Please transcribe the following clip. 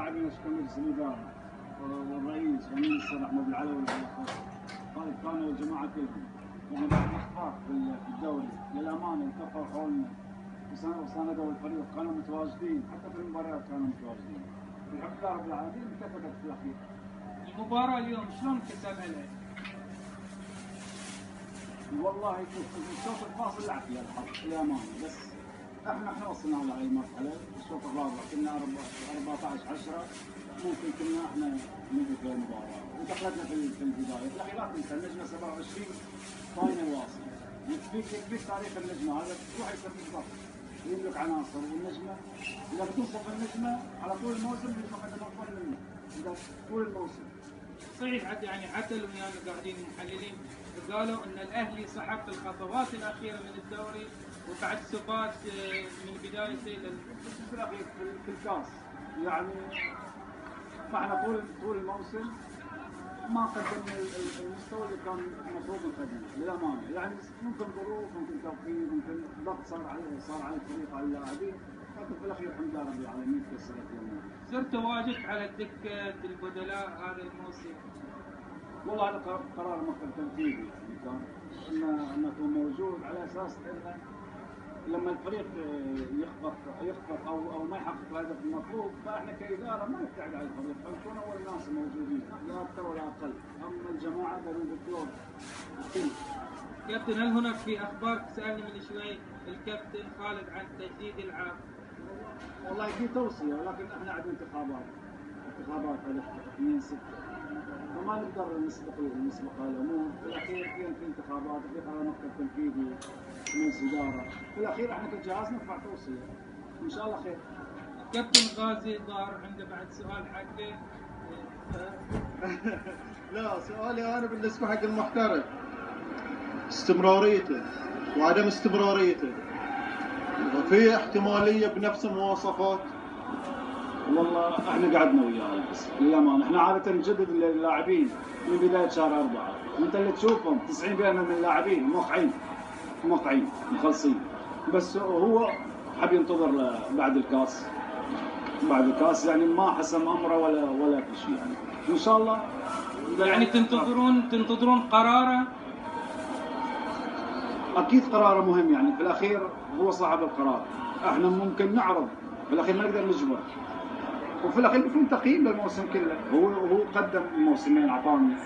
اللاعبين اشكال مجلس الاداره والرئيس والمنسر احمد العلوي قال كانوا الجماعه كلهم يعني بعد الاخفاق في الدوري للامانه التقوا حولنا وساندوا الفريق كانوا متواجدين حتى في المباريات كانوا متواجدين. الحمد لله رب العالمين انتفقت في الاخير. المباراه اليوم شلون كتبها؟ والله شوف الشوط الفاصل لعب فيها الحظ للامانه بس احنا وصلنا لهي المرحله الشوط الرابع كنا 14-10 ممكن كنا احنا نجي في المباراه ودخلتنا في البدايه في الاخير لا تنسى النجمه 27 فاينل واصل يكفيك تاريخ النجمه هذا تروح يسميك ضغط يملك عناصر والنجمه اذا بتوصف النجمه على طول الموسم بتقدم افضل منه اذا طول الموسم. صحيح يعني حتى ويانا قاعدين المحللين قالوا ان الاهلي سحب في الخطوات الاخيره من الدوري وبعد ثبات من بدايته في الاخير في الكاس يعني ما احنا طول الموسم ما قدمنا المستوى اللي كان المفروض نقدمه للامانه يعني ممكن ظروف ممكن توفيق ممكن ضغط صار على الفريق على اللاعبين لكن في الاخير الحمد لله رب العالمين تيسرت لنا. صرت تواجد على دكه البدلاء هذا الموسم. والله هذا قرار مكتب تنفيذي يعني كان ان اكون موجود على اساس انه لما الفريق يخفق او ما يحقق الهدف المطلوب فاحنا كاداره ما نبتعد عن الفريق فنكون اول ناس موجودين لا اكثر ولا اقل اما الجماعه قالوا بالدور الكل. كابتن هل هناك في اخبار سالني من شوي الكابتن خالد عن تجديد العقد؟ والله في توصيه ولكن احنا عندنا انتخابات على 2/6 فما نقدر نسبق الامور في الاخير في انتخابات وفي قرار مكتب تنفيذي مجلس اداره في الاخير احنا كجهاز نرفع توصيه ان شاء الله خير. كابتن غازي ظاهر عنده بعد سؤال حقه. لا سؤالي انا بالنسبه حق المحترف استمراريته وعدم استمراريته في احتماليه بنفس المواصفات. والله احنا قعدنا وياه بس للامانه احنا عاده نجدد للاعبين من بدايه شهر 4 وانت اللي تشوفهم 90% من اللاعبين موقعين مخلصين بس هو حاب ينتظر بعد الكاس يعني ما حسم امره ولا في شيء يعني ان شاء الله يعني تنتظرون قراره؟ اكيد قراره مهم يعني في الاخير هو صاحب القرار احنا ممكن نعرض في الاخير ما نقدر نجبر وفي الاخير بيكون تقييم للموسم كله هو قدم موسمين اعطانا